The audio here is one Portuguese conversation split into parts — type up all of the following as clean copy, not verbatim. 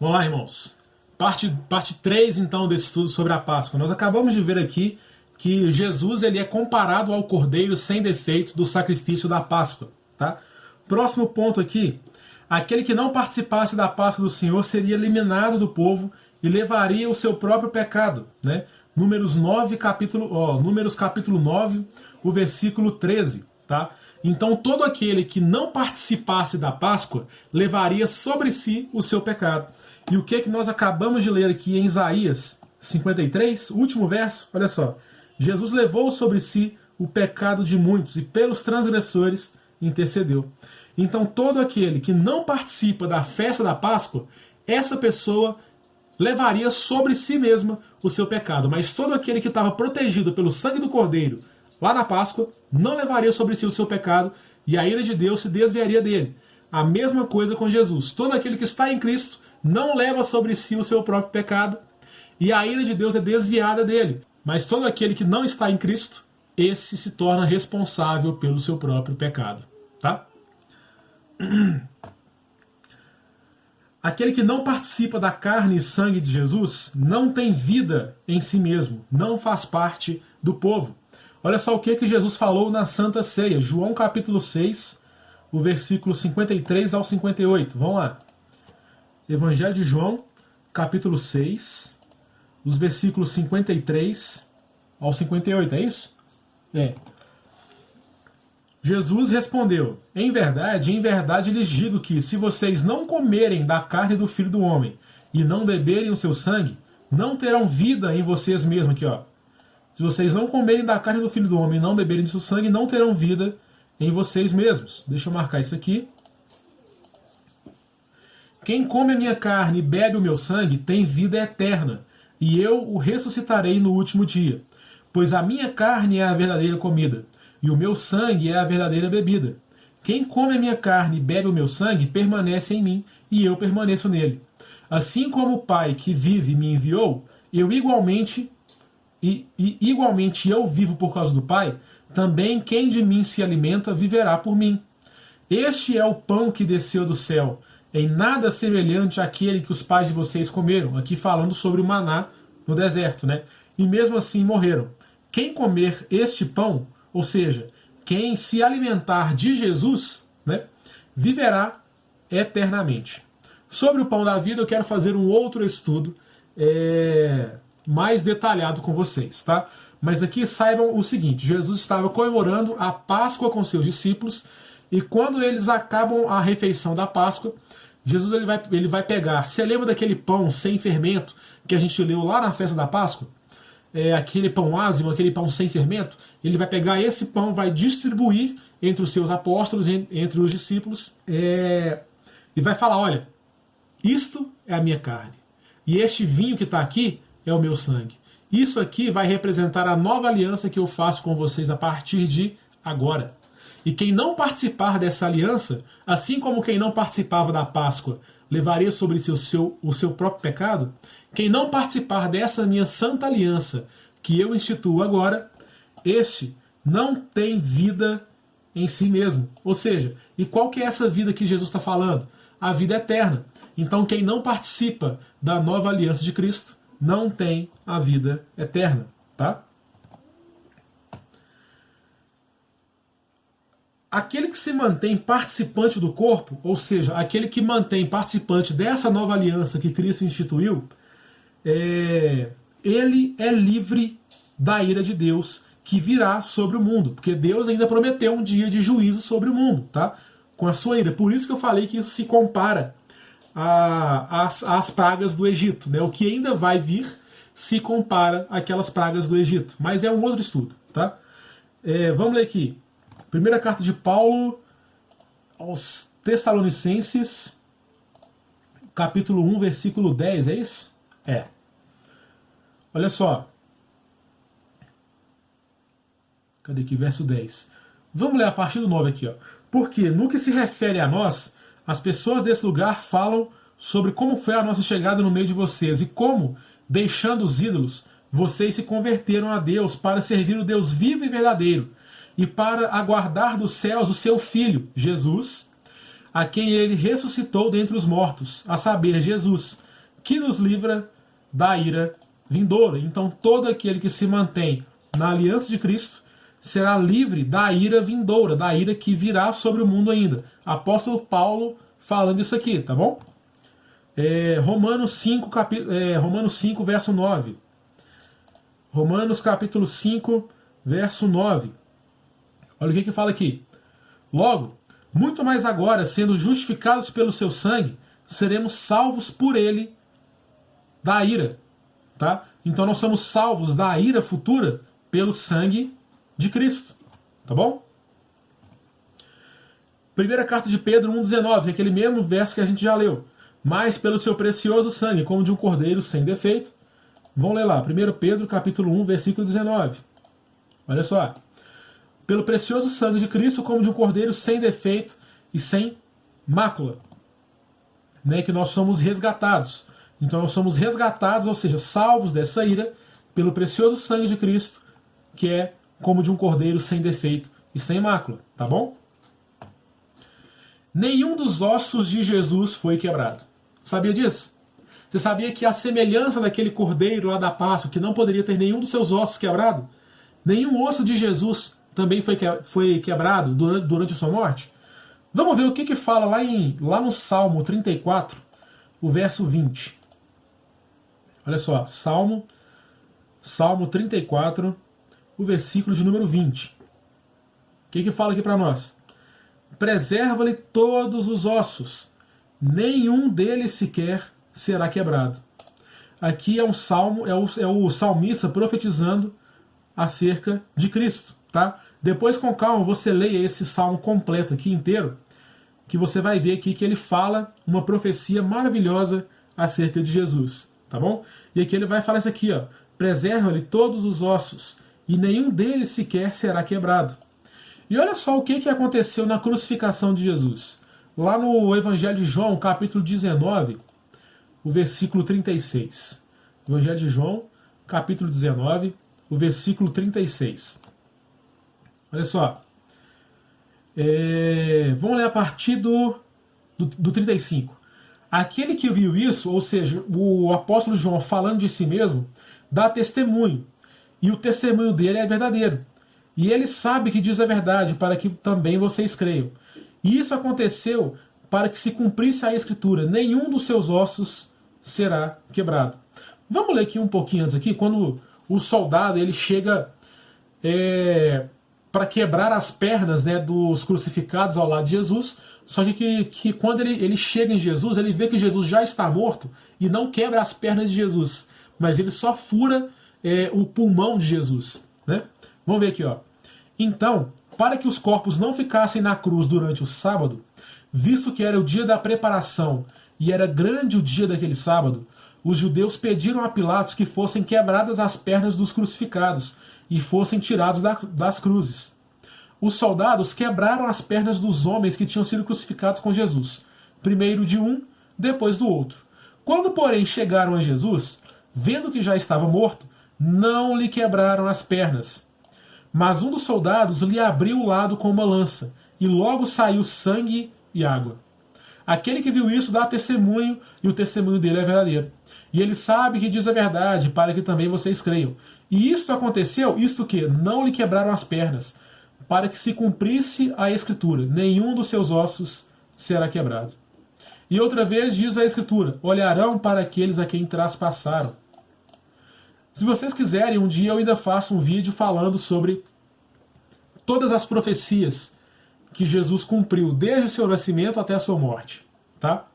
Vamos lá, irmãos. Parte 3, então, desse estudo sobre a Páscoa. Nós acabamos de ver aqui que Jesus ele é comparado ao cordeiro sem defeito do sacrifício da Páscoa. Tá? Próximo ponto aqui. Aquele que não participasse da Páscoa do Senhor seria eliminado do povo e levaria o seu próprio pecado. Né? Números capítulo 9, o versículo 13. Tá? Então todo aquele que não participasse da Páscoa levaria sobre si o seu pecado. E o que nós acabamos de ler aqui em Isaías 53, último verso, olha só. Jesus levou sobre si o pecado de muitos e pelos transgressores intercedeu. Então todo aquele que não participa da festa da Páscoa, essa pessoa levaria sobre si mesma o seu pecado. Mas todo aquele que estava protegido pelo sangue do Cordeiro lá na Páscoa, não levaria sobre si o seu pecado e a ira de Deus se desviaria dele. A mesma coisa com Jesus. Todo aquele que está em Cristo não leva sobre si o seu próprio pecado e a ira de Deus é desviada dele. Mas todo aquele que não está em Cristo, esse se torna responsável pelo seu próprio pecado. Tá? Aquele que não participa da carne e sangue de Jesus não tem vida em si mesmo, não faz parte do povo. Olha só o que Jesus falou na Santa Ceia. João capítulo 6, o versículo 53 ao 58. Vamos lá. Evangelho de João, capítulo 6, os versículos 53 ao 58. É isso? É. Jesus respondeu: em verdade lhes digo que, se vocês não comerem da carne do Filho do Homem e não beberem o seu sangue, não terão vida em vocês mesmos. Aqui, ó. Se vocês não comerem da carne do Filho do Homem e não beberem do seu sangue, não terão vida em vocês mesmos. Deixa eu marcar isso aqui. Quem come a minha carne e bebe o meu sangue tem vida eterna, e eu o ressuscitarei no último dia. Pois a minha carne é a verdadeira comida, e o meu sangue é a verdadeira bebida. Quem come a minha carne e bebe o meu sangue permanece em mim, e eu permaneço nele. Assim como o Pai que vive me enviou, eu igualmente eu vivo por causa do Pai, também quem de mim se alimenta viverá por mim. Este é o pão que desceu do céu, em nada semelhante àquele que os pais de vocês comeram, aqui falando sobre o maná no deserto, né? E mesmo assim morreram. Quem comer este pão, ou seja, quem se alimentar de Jesus, né, viverá eternamente. Sobre o pão da vida eu quero fazer um outro estudo mais detalhado com vocês, tá? Mas aqui saibam o seguinte: Jesus estava comemorando a Páscoa com seus discípulos, e quando eles acabam a refeição da Páscoa, Jesus ele vai pegar. Você lembra daquele pão sem fermento que a gente leu lá na festa da Páscoa? Aquele pão ázimo, aquele pão sem fermento. Ele vai pegar esse pão, vai distribuir entre os seus apóstolos, entre os discípulos, e vai falar: olha, isto é a minha carne, e este vinho que está aqui é o meu sangue. Isso aqui vai representar a nova aliança que eu faço com vocês a partir de agora. E quem não participar dessa aliança, assim como quem não participava da Páscoa levaria sobre si o seu próprio pecado, quem não participar dessa minha santa aliança que eu instituo agora, este não tem vida em si mesmo. Ou seja, e qual que é essa vida que Jesus está falando? A vida eterna. Então quem não participa da nova aliança de Cristo não tem a vida eterna, tá? Aquele que se mantém participante do corpo, ou seja, aquele que mantém participante dessa nova aliança que Cristo instituiu, ele é livre da ira de Deus que virá sobre o mundo, porque Deus ainda prometeu um dia de juízo sobre o mundo, tá? Com a sua ira. Por isso que eu falei que isso se compara às pragas do Egito, né? O que ainda vai vir se compara àquelas pragas do Egito, mas é um outro estudo, tá? Vamos ler aqui. Primeira carta de Paulo aos Tessalonicenses, capítulo 1, versículo 10, é isso? Olha só. Cadê aqui? Verso 10. Vamos ler a partir do 9 aqui, ó. Porque no que se refere a nós, as pessoas desse lugar falam sobre como foi a nossa chegada no meio de vocês e como, deixando os ídolos, vocês se converteram a Deus para servir o Deus vivo e verdadeiro e para aguardar dos céus o seu Filho, Jesus, a quem ele ressuscitou dentre os mortos, a saber, Jesus, que nos livra da ira vindoura. Então todo aquele que se mantém na aliança de Cristo será livre da ira vindoura, da ira que virá sobre o mundo ainda. Apóstolo Paulo falando isso aqui, tá bom? Romanos 5, verso 9. Romanos capítulo 5, verso 9. Olha o que fala aqui. Logo, muito mais agora, sendo justificados pelo seu sangue, seremos salvos por ele da ira. Tá? Então nós somos salvos da ira futura pelo sangue de Cristo. Tá bom? Primeira carta de Pedro 1,19, que é aquele mesmo verso que a gente já leu. Mas pelo seu precioso sangue, como de um cordeiro sem defeito. Vamos ler lá, 1 Pedro capítulo 1, versículo 19. Olha só. Pelo precioso sangue de Cristo, como de um cordeiro sem defeito e sem mácula. Né, que nós somos resgatados. Então nós somos resgatados, ou seja, salvos dessa ira, pelo precioso sangue de Cristo, que é como de um cordeiro sem defeito e sem mácula. Tá bom? Nenhum dos ossos de Jesus foi quebrado. Sabia disso? Você sabia que a semelhança daquele cordeiro lá da Páscoa, que não poderia ter nenhum dos seus ossos quebrado, nenhum osso de Jesus também foi quebrado durante a sua morte? Vamos ver o que fala lá no Salmo 34, o verso 20. Olha só, Salmo 34, o versículo de número 20. O que fala aqui para nós? Preserva-lhe todos os ossos, nenhum deles sequer será quebrado. Aqui é um salmo, é o salmista profetizando acerca de Cristo, tá? Depois, com calma, você leia esse salmo completo aqui inteiro, que você vai ver aqui que ele fala uma profecia maravilhosa acerca de Jesus, tá bom? E aqui ele vai falar isso aqui, ó: preserva-lhe todos os ossos, e nenhum deles sequer será quebrado. E olha só o que aconteceu na crucificação de Jesus. Lá no Evangelho de João, capítulo 19, o versículo 36. Evangelho de João, capítulo 19, o versículo 36. Olha só. Vamos ler a partir do 35. Aquele que viu isso, ou seja, o apóstolo João falando de si mesmo, dá testemunho. E o testemunho dele é verdadeiro. E ele sabe que diz a verdade, para que também vocês creiam. E isso aconteceu para que se cumprisse a Escritura: nenhum dos seus ossos será quebrado. Vamos ler aqui um pouquinho antes, aqui, quando o soldado ele chega para quebrar as pernas, né, dos crucificados ao lado de Jesus. Só que quando ele chega em Jesus, ele vê que Jesus já está morto e não quebra as pernas de Jesus, mas ele só fura o pulmão de Jesus, né? Vamos ver aqui, ó. Então, para que os corpos não ficassem na cruz durante o sábado, visto que era o dia da preparação e era grande o dia daquele sábado, os judeus pediram a Pilatos que fossem quebradas as pernas dos crucificados e fossem tirados das cruzes. Os soldados quebraram as pernas dos homens que tinham sido crucificados com Jesus, primeiro de um, depois do outro. Quando, porém, chegaram a Jesus, vendo que já estava morto, não lhe quebraram as pernas. Mas um dos soldados lhe abriu o lado com uma lança, e logo saiu sangue e água. Aquele que viu isso dá testemunho, e o testemunho dele é verdadeiro. E ele sabe que diz a verdade, para que também vocês creiam. E isto aconteceu, isto que? Não lhe quebraram as pernas, para que se cumprisse a Escritura: nenhum dos seus ossos será quebrado. E outra vez diz a Escritura: olharão para aqueles a quem traspassaram. Se vocês quiserem, um dia eu ainda faço um vídeo falando sobre todas as profecias que Jesus cumpriu, desde o seu nascimento até a sua morte, tá?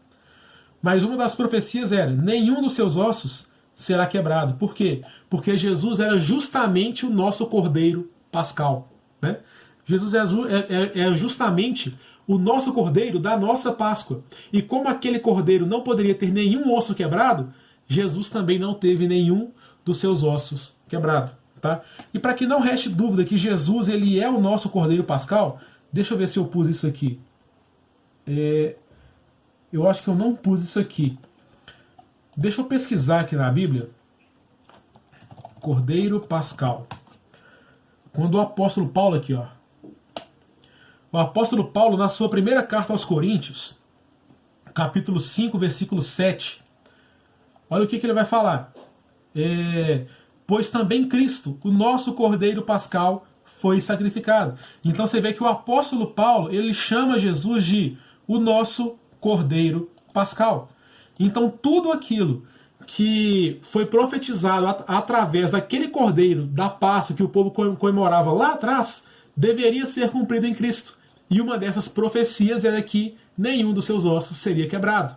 Mas uma das profecias era: nenhum dos seus ossos será quebrado. Por quê? Porque Jesus era justamente o nosso cordeiro pascal, né? Jesus é justamente o nosso cordeiro da nossa Páscoa. E como aquele cordeiro não poderia ter nenhum osso quebrado, Jesus também não teve nenhum dos seus ossos quebrado, tá? E para que não reste dúvida que Jesus ele é o nosso cordeiro pascal, deixa eu ver se eu pus isso aqui. Eu acho que eu não pus isso aqui. Deixa eu pesquisar aqui na Bíblia. Cordeiro pascal. Quando o apóstolo Paulo aqui, ó. O apóstolo Paulo, na sua primeira carta aos Coríntios, capítulo 5, versículo 7, Olha o que ele vai falar. Pois também Cristo, o nosso Cordeiro Pascal, foi sacrificado. Então você vê que o apóstolo Paulo, ele chama Jesus de o nosso Cordeiro Pascal. Então tudo aquilo que foi profetizado através daquele Cordeiro da Páscoa que o povo comemorava lá atrás, deveria ser cumprido em Cristo. E uma dessas profecias era que nenhum dos seus ossos seria quebrado.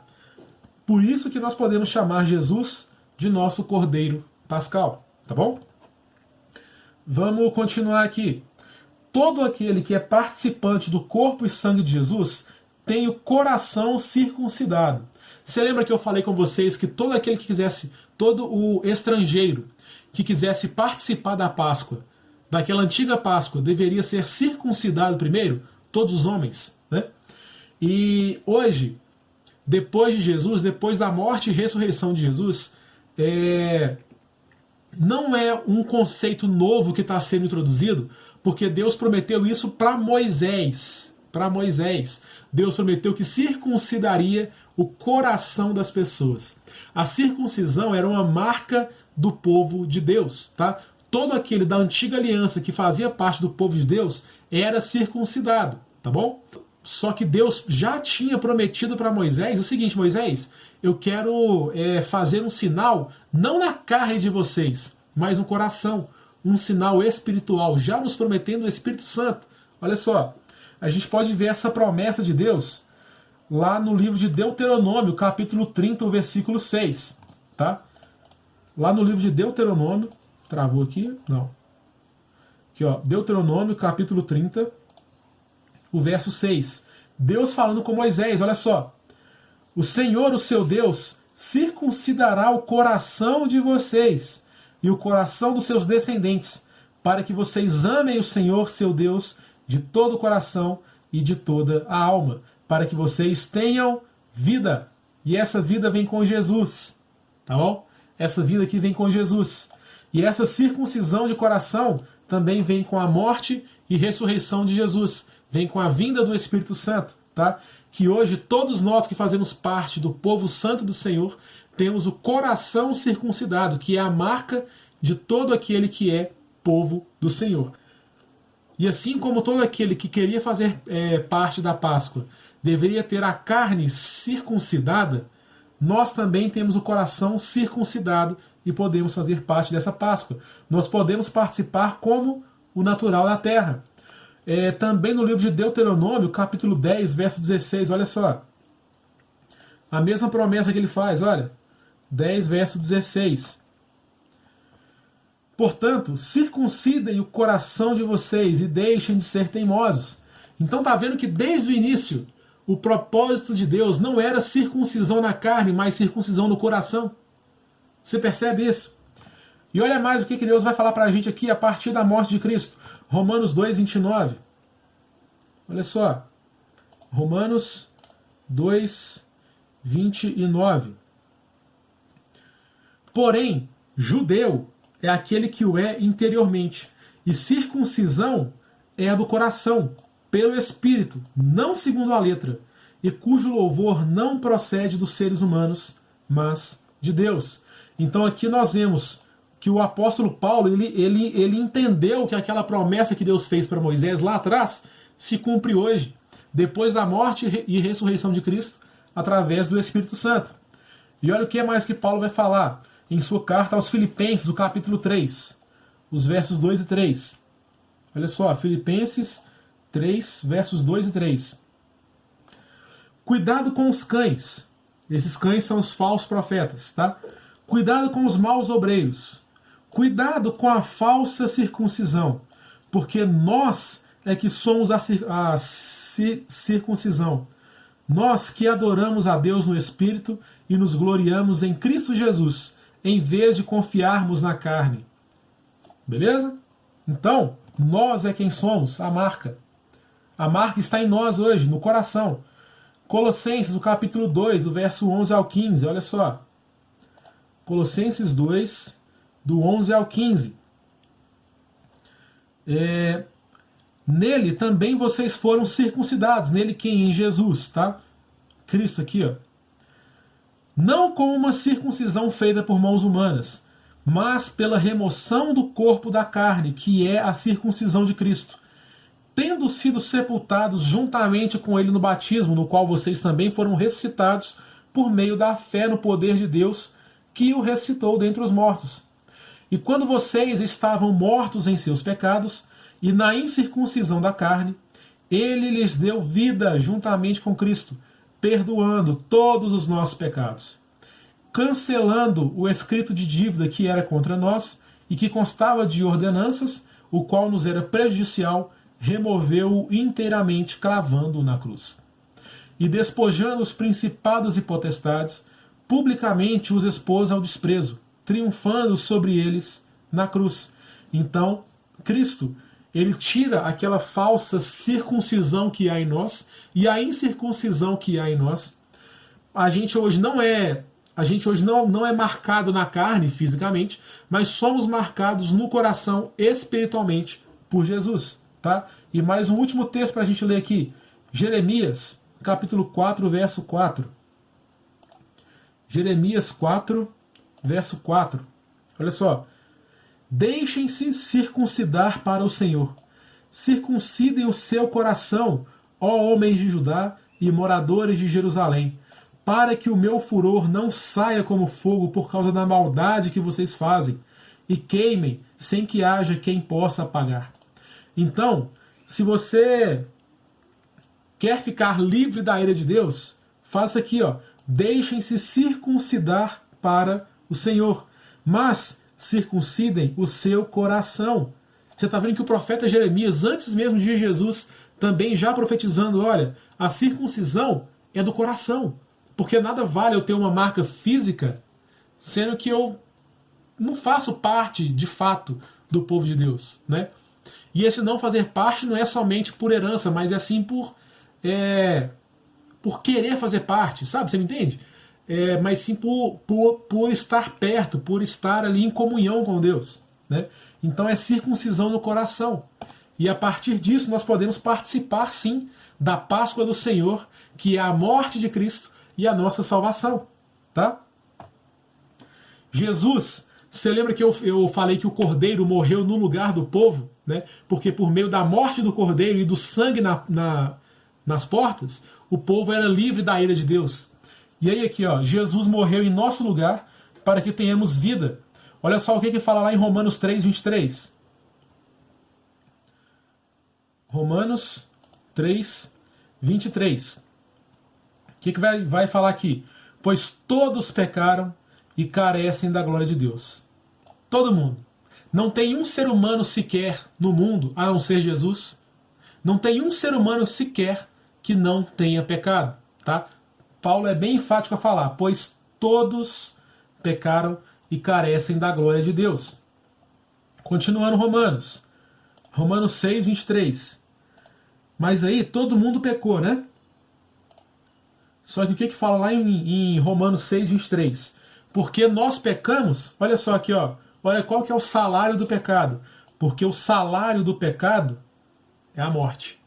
Por isso que nós podemos chamar Jesus de nosso Cordeiro Pascal. Tá bom? Vamos continuar aqui. Todo aquele que é participante do corpo e sangue de Jesus tem o coração circuncidado. Você lembra que eu falei com vocês que todo aquele que quisesse, todo o estrangeiro que quisesse participar da Páscoa, daquela antiga Páscoa, deveria ser circuncidado primeiro? Todos os homens, né? E hoje, depois de Jesus, depois da morte e ressurreição de Jesus, não é um conceito novo que está sendo introduzido, porque Deus prometeu isso para Moisés. Para Moisés. Deus prometeu que circuncidaria o coração das pessoas. A circuncisão era uma marca do povo de Deus. Tá? Todo aquele da antiga aliança que fazia parte do povo de Deus era circuncidado. Tá bom? Só que Deus já tinha prometido para Moisés o seguinte: Moisés, eu quero fazer um sinal, não na carne de vocês, mas no coração. Um sinal espiritual, já nos prometendo o Espírito Santo. Olha só, a gente pode ver essa promessa de Deus lá no livro de Deuteronômio, capítulo 30, o versículo 6. Tá? Lá no livro de Deuteronômio, travou aqui? Não. Aqui, ó, Deuteronômio, capítulo 30, o verso 6. Deus falando com Moisés, olha só. O Senhor, o seu Deus, circuncidará o coração de vocês e o coração dos seus descendentes, para que vocês amem o Senhor, seu Deus, de todo o coração e de toda a alma, para que vocês tenham vida. E essa vida vem com Jesus, tá bom? Essa vida aqui vem com Jesus. E essa circuncisão de coração também vem com a morte e ressurreição de Jesus, vem com a vinda do Espírito Santo, tá? Que hoje todos nós que fazemos parte do povo santo do Senhor temos o coração circuncidado, que é a marca de todo aquele que é povo do Senhor. E assim como todo aquele que queria fazer parte da Páscoa deveria ter a carne circuncidada, nós também temos o coração circuncidado e podemos fazer parte dessa Páscoa. Nós podemos participar como o natural da terra. Também no livro de Deuteronômio, capítulo 10, verso 16, olha só. A mesma promessa que ele faz, olha. 10, verso 16. Portanto, circuncidem o coração de vocês e deixem de ser teimosos. Então tá vendo que desde o início o propósito de Deus não era circuncisão na carne, mas circuncisão no coração. Você percebe isso? E olha mais o que Deus vai falar para a gente aqui a partir da morte de Cristo. Romanos 2, 29. Olha só. Romanos 2, 29. Porém, judeu é aquele que o é interiormente, e circuncisão é a do coração, pelo Espírito, não segundo a letra, e cujo louvor não procede dos seres humanos, mas de Deus. Então aqui nós vemos que o apóstolo Paulo ele entendeu que aquela promessa que Deus fez para Moisés lá atrás se cumpre hoje, depois da morte e ressurreição de Cristo, através do Espírito Santo. E olha o que mais que Paulo vai falar em sua carta aos Filipenses, o capítulo 3, os versos 2 e 3. Olha só, Filipenses 3, versos 2 e 3. Cuidado com os cães. Esses cães são os falsos profetas, tá? Cuidado com os maus obreiros. Cuidado com a falsa circuncisão, porque nós é que somos a circuncisão. Nós que adoramos a Deus no Espírito e nos gloriamos em Cristo Jesus, em vez de confiarmos na carne. Beleza? Então, nós é quem somos, a marca. A marca está em nós hoje, no coração. Colossenses, no capítulo 2, do verso 11 ao 15, olha só. Colossenses 2, do 11 ao 15. Nele também vocês foram circuncidados, nele quem? Em Jesus, tá? Cristo aqui, ó. não com uma circuncisão feita por mãos humanas, mas pela remoção do corpo da carne, que é a circuncisão de Cristo, tendo sido sepultados juntamente com ele no batismo, no qual vocês também foram ressuscitados por meio da fé no poder de Deus, que o ressuscitou dentre os mortos. E quando vocês estavam mortos em seus pecados e na incircuncisão da carne, ele lhes deu vida juntamente com Cristo, perdoando todos os nossos pecados, cancelando o escrito de dívida que era contra nós e que constava de ordenanças, o qual nos era prejudicial, removeu-o inteiramente, cravando-o na cruz. E despojando os principados e potestades, publicamente os expôs ao desprezo, triunfando sobre eles na cruz. Então, Cristo, ele tira aquela falsa circuncisão que há em nós e a incircuncisão que há em nós. A gente hoje não é marcado na carne fisicamente, mas somos marcados no coração espiritualmente por Jesus, tá? E mais um último texto para a gente ler aqui, Jeremias, capítulo 4, verso 4. Jeremias 4, verso 4. Olha só. Deixem-se circuncidar para o Senhor. Circuncidem o seu coração, ó homens de Judá e moradores de Jerusalém, para que o meu furor não saia como fogo por causa da maldade que vocês fazem, e queimem sem que haja quem possa apagar. Então, se você quer ficar livre da ira de Deus, faça aqui, ó. Deixem-se circuncidar para o Senhor, mas circuncidem o seu coração. Você está vendo que o profeta Jeremias, antes mesmo de Jesus, também já profetizando, olha, a circuncisão é do coração, porque nada vale eu ter uma marca física, sendo que eu não faço parte, de fato, do povo de Deus, né? E esse não fazer parte não é somente por herança, mas é sim por querer fazer parte, sabe? Você me entende? Mas sim por estar perto, por estar ali em comunhão com Deus, né? Então é circuncisão no coração. E a partir disso nós podemos participar sim da Páscoa do Senhor, que é a morte de Cristo e a nossa salvação, tá? Jesus, você lembra que eu falei que o Cordeiro morreu no lugar do povo, né? Porque por meio da morte do Cordeiro e do sangue nas portas, o povo era livre da ira de Deus. E aí aqui, ó, Jesus morreu em nosso lugar para que tenhamos vida. Olha só o que fala lá em Romanos 3, 23. Romanos 3, 23. O que vai falar aqui? Pois todos pecaram e carecem da glória de Deus. Todo mundo. Não tem um ser humano sequer no mundo, a não ser Jesus. Não tem um ser humano sequer que não tenha pecado, tá? Paulo é bem enfático a falar, pois todos pecaram e carecem da glória de Deus. Continuando Romanos. Romanos 6, 23. Mas aí todo mundo pecou, né? Só que o que fala lá em Romanos 6, 23? Porque nós pecamos, olha só aqui, ó. Olha qual que é o salário do pecado. Porque o salário do pecado é a morte.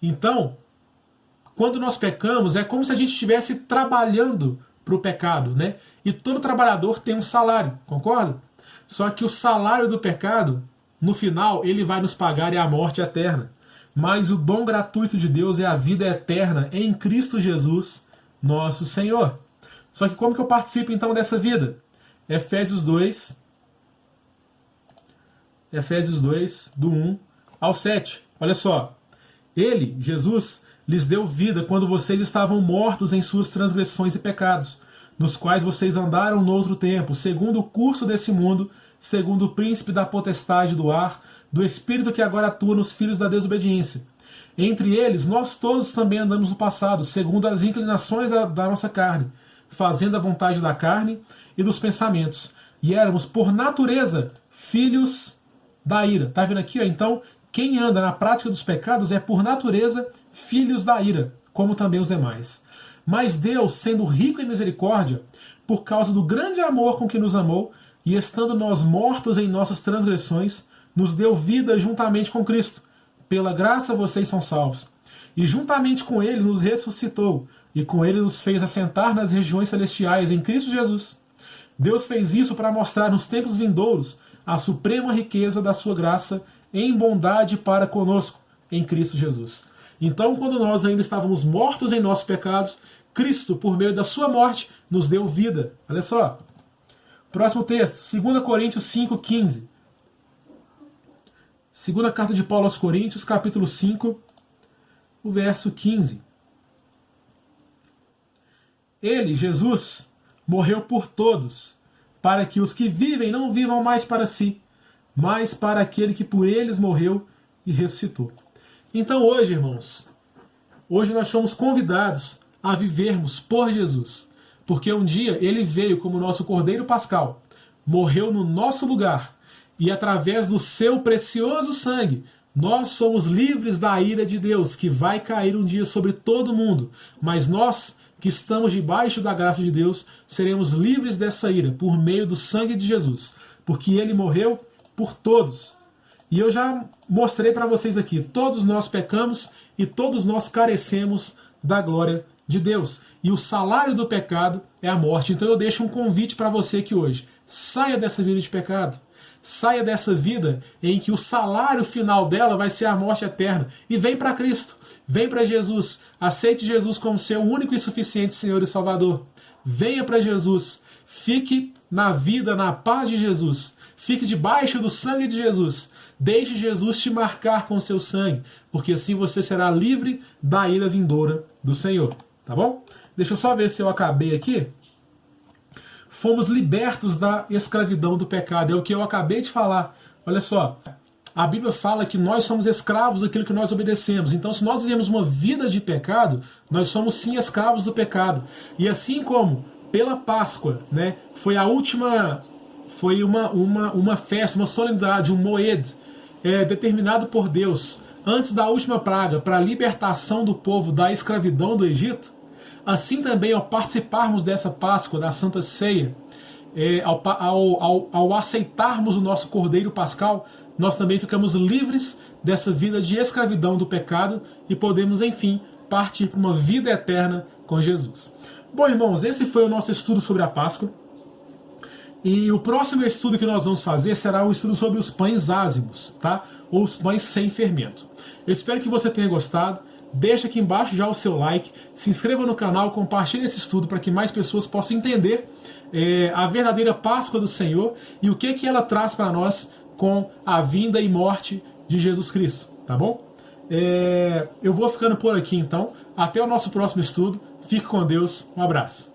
Então, quando nós pecamos, é como se a gente estivesse trabalhando para o pecado, né? E todo trabalhador tem um salário, concorda? Só que o salário do pecado, no final, ele vai nos pagar é a morte eterna. Mas o dom gratuito de Deus é a vida eterna em Cristo Jesus, nosso Senhor. Só que como que eu participo então dessa vida? Efésios 2, do 1 ao 7. Olha só. Ele, Jesus, lhes deu vida quando vocês estavam mortos em suas transgressões e pecados, nos quais vocês andaram no outro tempo, segundo o curso desse mundo, segundo o príncipe da potestade do ar, do espírito que agora atua nos filhos da desobediência. Entre eles, nós todos também andamos no passado, segundo as inclinações da nossa carne, fazendo a vontade da carne e dos pensamentos. E éramos, por natureza, filhos da ira. Tá vendo aqui, ó? Então, quem anda na prática dos pecados é, por natureza, filhos da ira, como também os demais. Mas Deus, sendo rico em misericórdia, por causa do grande amor com que nos amou, e estando nós mortos em nossas transgressões, nos deu vida juntamente com Cristo. Pela graça vocês são salvos. E juntamente com Ele nos ressuscitou, e com ele nos fez assentar nas regiões celestiais em Cristo Jesus. Deus fez isso para mostrar nos tempos vindouros a suprema riqueza da sua graça em bondade para conosco, em Cristo Jesus. Então, quando nós ainda estávamos mortos em nossos pecados, Cristo, por meio da sua morte, nos deu vida. Olha só. Próximo texto, 2 Coríntios 5,15. Segunda carta de Paulo aos Coríntios, capítulo 5, o verso 15. Ele, Jesus, morreu por todos, para que os que vivem não vivam mais para si, mas para aquele que por eles morreu e ressuscitou. Então hoje, irmãos, hoje nós somos convidados a vivermos por Jesus, porque um dia ele veio como nosso Cordeiro Pascal, morreu no nosso lugar, e através do seu precioso sangue, nós somos livres da ira de Deus, que vai cair um dia sobre todo mundo, mas nós, que estamos debaixo da graça de Deus, seremos livres dessa ira por meio do sangue de Jesus, porque ele morreu por todos. E eu já mostrei para vocês aqui, todos nós pecamos e todos nós carecemos da glória de Deus. E o salário do pecado é a morte. Então eu deixo um convite para você aqui hoje. Saia dessa vida de pecado. Saia dessa vida em que o salário final dela vai ser a morte eterna. E vem para Cristo. Vem para Jesus. Aceite Jesus como seu único e suficiente Senhor e Salvador. Venha para Jesus. Fique na vida, na paz de Jesus. Fique debaixo do sangue de Jesus. Deixe Jesus te marcar com seu sangue, porque assim você será livre da ira vindoura do Senhor. Tá bom? Deixa eu só ver se eu acabei aqui. Fomos libertos da escravidão do pecado. É o que eu acabei de falar. Olha só. A Bíblia fala que nós somos escravos daquilo que nós obedecemos. Então, se nós vivemos uma vida de pecado, nós somos sim escravos do pecado. E assim como pela Páscoa, né, foi a última, foi uma festa, uma solenidade, um moed, determinado por Deus antes da última praga para a libertação do povo da escravidão do Egito, assim também ao participarmos dessa Páscoa, da Santa Ceia, ao aceitarmos o nosso Cordeiro Pascal, nós também ficamos livres dessa vida de escravidão do pecado e podemos, enfim, partir para uma vida eterna com Jesus. Bom, irmãos, esse foi o nosso estudo sobre a Páscoa. E o próximo estudo que nós vamos fazer será o estudo sobre os pães ázimos, tá? Ou os pães sem fermento. Eu espero que você tenha gostado. Deixa aqui embaixo já o seu like, se inscreva no canal, compartilhe esse estudo para que mais pessoas possam entender a verdadeira Páscoa do Senhor e o que ela traz para nós com a vinda e morte de Jesus Cristo, tá bom? Eu vou ficando por aqui então. Até o nosso próximo estudo. Fique com Deus. Um abraço.